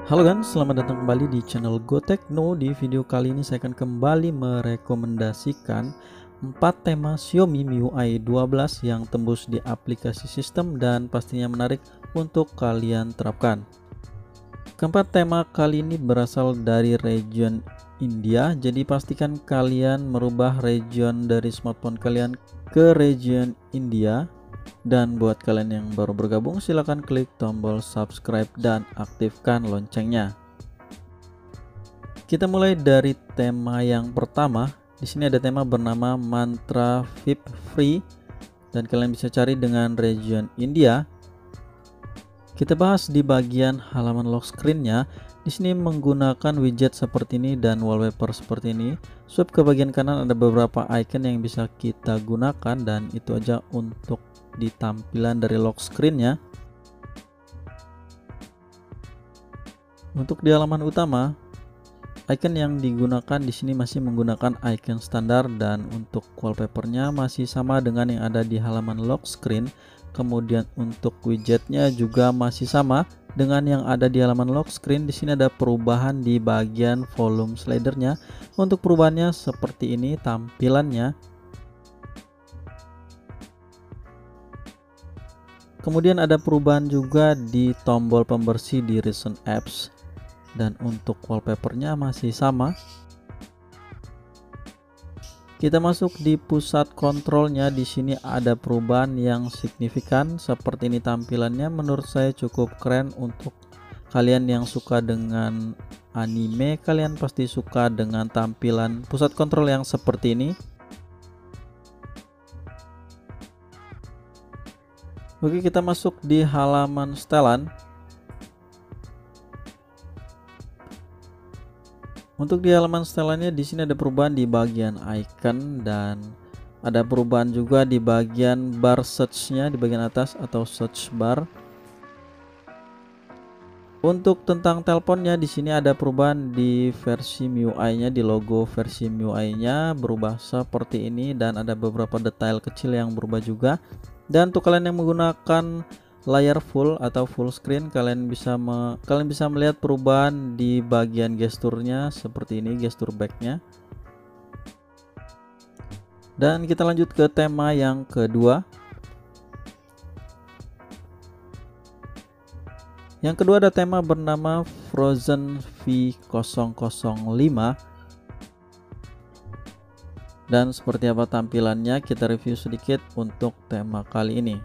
Halo kan, selamat datang kembali di channel GoTechno. Di video kali ini saya akan kembali merekomendasikan 4 tema Xiaomi MIUI 12 yang tembus di aplikasi sistem dan pastinya menarik untuk kalian terapkan. Keempat tema kali ini berasal dari region India, jadi pastikan kalian merubah region dari smartphone kalian ke region India. Dan buat kalian yang baru bergabung, silahkan klik tombol subscribe dan aktifkan loncengnya. Kita mulai dari tema yang pertama. Di sini ada tema bernama Mantra VIP Free dan kalian bisa cari dengan region India. Kita bahas di bagian halaman lock screen-nya. Di sini menggunakan widget seperti ini dan wallpaper seperti ini. Swipe ke bagian kanan ada beberapa icon yang bisa kita gunakan dan itu aja untuk di tampilan dari lock screen-nya. Untuk di halaman utama, icon yang digunakan di sini masih menggunakan icon standar dan untuk wallpapernya masih sama dengan yang ada di halaman lock screen. Kemudian untuk widgetnya juga masih sama dengan yang ada di halaman lock screen. Di sini ada perubahan di bagian volume slidernya. Untuk perubahannya seperti ini tampilannya. Kemudian ada perubahan juga di tombol pembersih di recent apps dan untuk wallpapernya masih sama. Kita masuk di pusat kontrolnya. Di sini ada perubahan yang signifikan seperti ini tampilannya. Menurut saya cukup keren untuk kalian yang suka dengan anime. Kalian pasti suka dengan tampilan pusat kontrol yang seperti ini. Oke, kita masuk di halaman setelan. Untuk di halaman setelannya di sini ada perubahan di bagian icon dan ada perubahan juga di bagian bar search-nya di bagian atas atau search bar. Untuk tentang teleponnya di sini ada perubahan di versi MIUI-nya, di logo versi MIUI-nya berubah seperti ini dan ada beberapa detail kecil yang berubah juga. Dan untuk kalian yang menggunakan layar full atau full screen, kalian bisa melihat perubahan di bagian gesturnya seperti ini, gestur backnya. Dan kita lanjut ke tema yang kedua. Yang kedua ada tema bernama Frozen V005. Dan seperti apa tampilannya kita review sedikit untuk tema kali ini.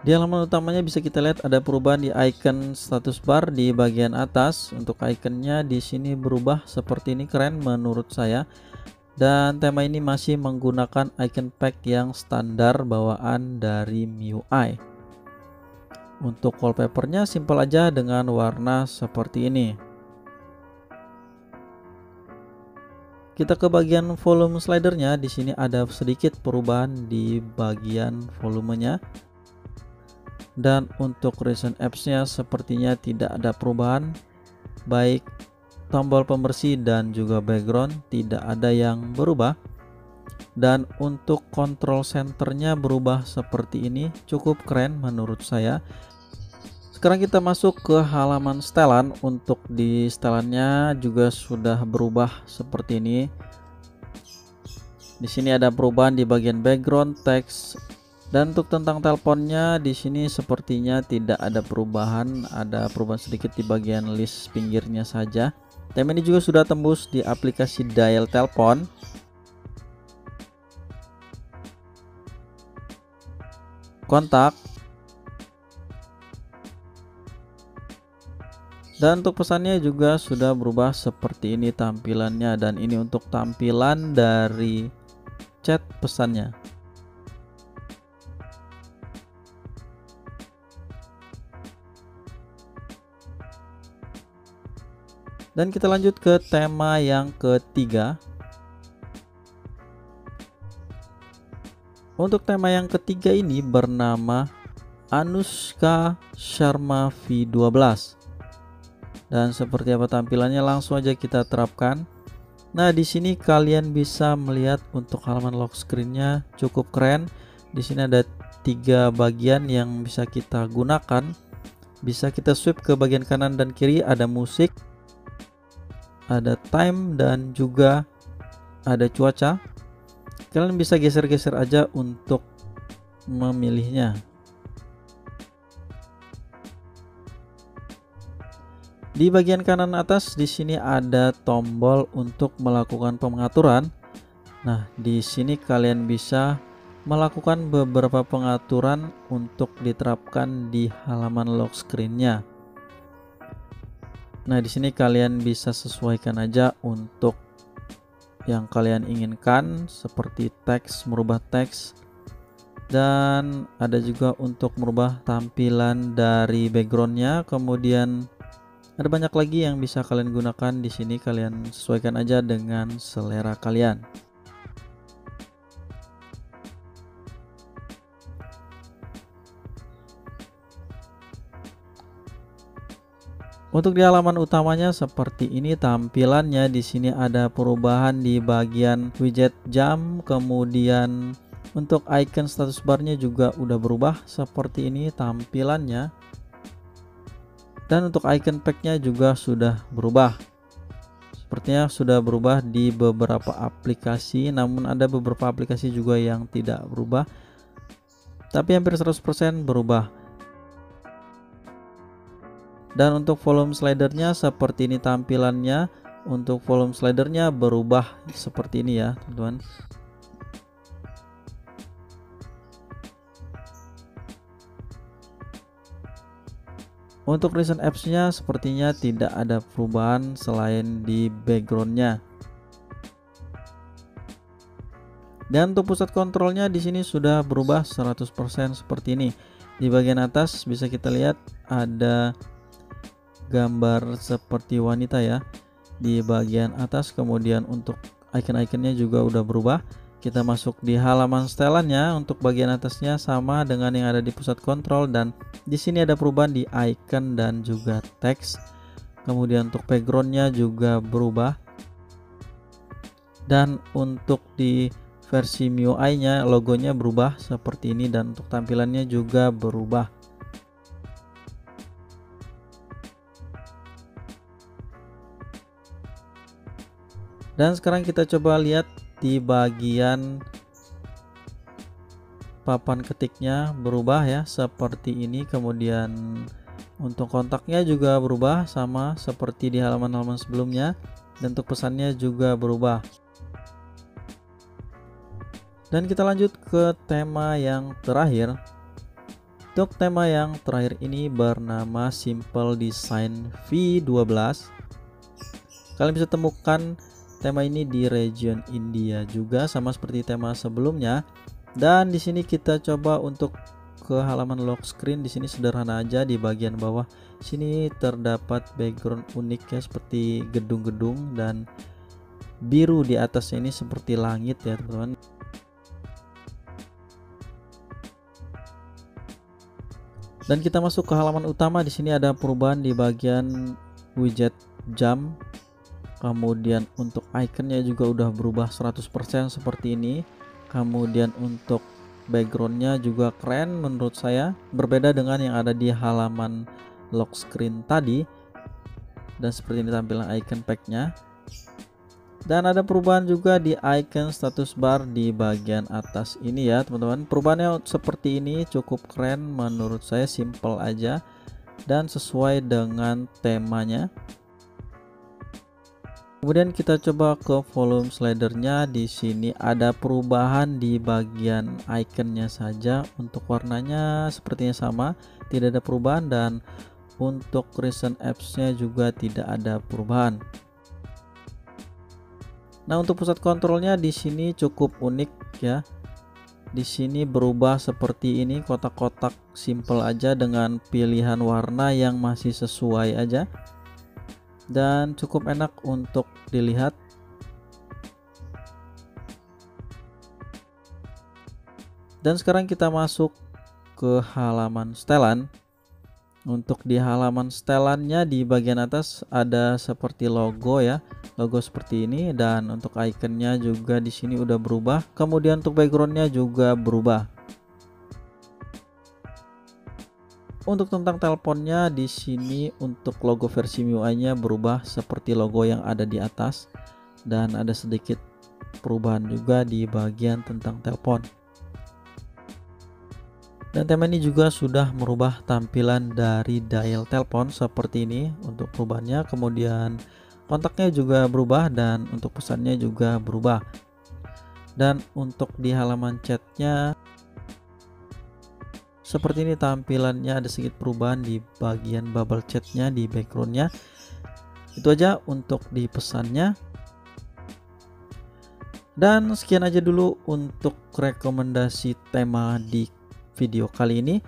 Di halaman utamanya bisa kita lihat ada perubahan di icon status bar di bagian atas. Untuk iconnya di sini berubah seperti ini, keren menurut saya. Dan tema ini masih menggunakan icon pack yang standar bawaan dari MIUI. Untuk wallpapernya simpel aja dengan warna seperti ini. Kita ke bagian volume slidernya. Di sini ada sedikit perubahan di bagian volumenya. Dan untuk recent apps-nya sepertinya tidak ada perubahan. Baik tombol pembersih dan juga background tidak ada yang berubah. Dan untuk control centernya berubah seperti ini, cukup keren menurut saya. Sekarang kita masuk ke halaman setelan. Untuk di setelannya juga sudah berubah seperti ini. Di sini ada perubahan di bagian background, teks, dan untuk tentang teleponnya di sini sepertinya tidak ada perubahan. Ada perubahan sedikit di bagian list pinggirnya saja. Tema ini juga sudah tembus di aplikasi dial telepon. Kontak. Dan untuk pesannya juga sudah berubah seperti ini tampilannya. Dan ini untuk tampilan dari chat pesannya. Dan kita lanjut ke tema yang ketiga. Untuk tema yang ketiga ini bernama Anushka Sharma V12. Dan seperti apa tampilannya langsung aja kita terapkan. Nah, di sini kalian bisa melihat untuk halaman lock screen-nya cukup keren. Di sini ada 3 bagian yang bisa kita gunakan. Bisa kita swipe ke bagian kanan dan kiri, ada musik, ada time, dan juga ada cuaca. Kalian bisa geser-geser aja untuk memilihnya. Di bagian kanan atas di sini ada tombol untuk melakukan pengaturan. Nah, di sini kalian bisa melakukan beberapa pengaturan untuk diterapkan di halaman lock screen-nya. Nah, di sini kalian bisa sesuaikan aja untuk yang kalian inginkan, seperti teks, merubah teks, dan ada juga untuk merubah tampilan dari backgroundnya. Kemudian ada banyak lagi yang bisa kalian gunakan di sini. Kalian sesuaikan aja dengan selera kalian. Untuk di halaman utamanya seperti ini tampilannya. Di sini ada perubahan di bagian widget jam, kemudian untuk icon status barnya juga udah berubah seperti ini tampilannya. Dan untuk icon packnya juga sudah berubah. Sepertinya sudah berubah di beberapa aplikasi, namun ada beberapa aplikasi juga yang tidak berubah, tapi hampir 100% berubah. Dan untuk volume slidernya seperti ini tampilannya. Untuk volume slidernya berubah seperti ini ya teman-teman. Untuk recent apps-nya sepertinya tidak ada perubahan selain di backgroundnya. Dan untuk pusat kontrolnya di sini sudah berubah 100% seperti ini. Di bagian atas bisa kita lihat ada gambar seperti wanita ya di bagian atas. Kemudian untuk icon-iconnya juga udah berubah. Kita masuk di halaman setelannya. Untuk bagian atasnya sama dengan yang ada di pusat kontrol, dan di sini ada perubahan di icon dan juga teks. Kemudian untuk backgroundnya juga berubah, dan untuk di versi MIUI-nya logonya berubah seperti ini, dan untuk tampilannya juga berubah. Dan sekarang kita coba lihat di bagian papan ketiknya berubah ya seperti ini. Kemudian untuk kontaknya juga berubah sama seperti di halaman-halaman sebelumnya, dan untuk pesannya juga berubah. Dan kita lanjut ke tema yang terakhir. Untuk tema yang terakhir ini bernama Simple Design V12. Kalian bisa temukan tema ini di region India juga, sama seperti tema sebelumnya. Dan di sini kita coba untuk ke halaman lock screen. Di sini sederhana aja. Di bagian bawah sini terdapat background unik ya, seperti gedung-gedung, dan biru di atasnya ini seperti langit ya teman-teman. Dan kita masuk ke halaman utama. Di sini ada perubahan di bagian widget jam. Kemudian untuk iconnya juga udah berubah 100% seperti ini. Kemudian untuk backgroundnya juga keren menurut saya, berbeda dengan yang ada di halaman lock screen tadi. Dan seperti ini tampilan icon packnya. Dan ada perubahan juga di icon status bar di bagian atas ini ya teman-teman. Perubahannya seperti ini, cukup keren menurut saya, simple aja dan sesuai dengan temanya. Kemudian kita coba ke volume slidernya. Di sini ada perubahan di bagian iconnya saja. Untuk warnanya sepertinya sama, tidak ada perubahan, dan untuk recent apps-nya juga tidak ada perubahan. Nah, untuk pusat kontrolnya di sini cukup unik ya. Di sini berubah seperti ini, kotak-kotak simple aja dengan pilihan warna yang masih sesuai aja. Dan cukup enak untuk dilihat. Dan sekarang kita masuk ke halaman setelan. Untuk di halaman setelannya di bagian atas ada seperti logo ya, logo seperti ini, dan untuk iconnya juga di sini udah berubah. Kemudian untuk backgroundnya juga berubah. untuk tentang teleponnya, di sini untuk logo versi MIUI-nya berubah seperti logo yang ada di atas, dan ada sedikit perubahan juga di bagian tentang telepon. Dan tema ini juga sudah merubah tampilan dari dial telepon seperti ini untuk perubahannya. Kemudian kontaknya juga berubah dan untuk pesannya juga berubah. Dan untuk di halaman chatnya seperti ini tampilannya, ada sedikit perubahan di bagian bubble chatnya di backgroundnya. Itu aja untuk di pesannya. Dan sekian aja dulu untuk rekomendasi tema di video kali ini.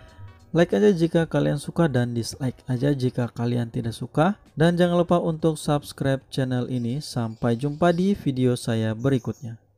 Like aja jika kalian suka dan dislike aja jika kalian tidak suka. Dan jangan lupa untuk subscribe channel ini. Sampai jumpa di video saya berikutnya.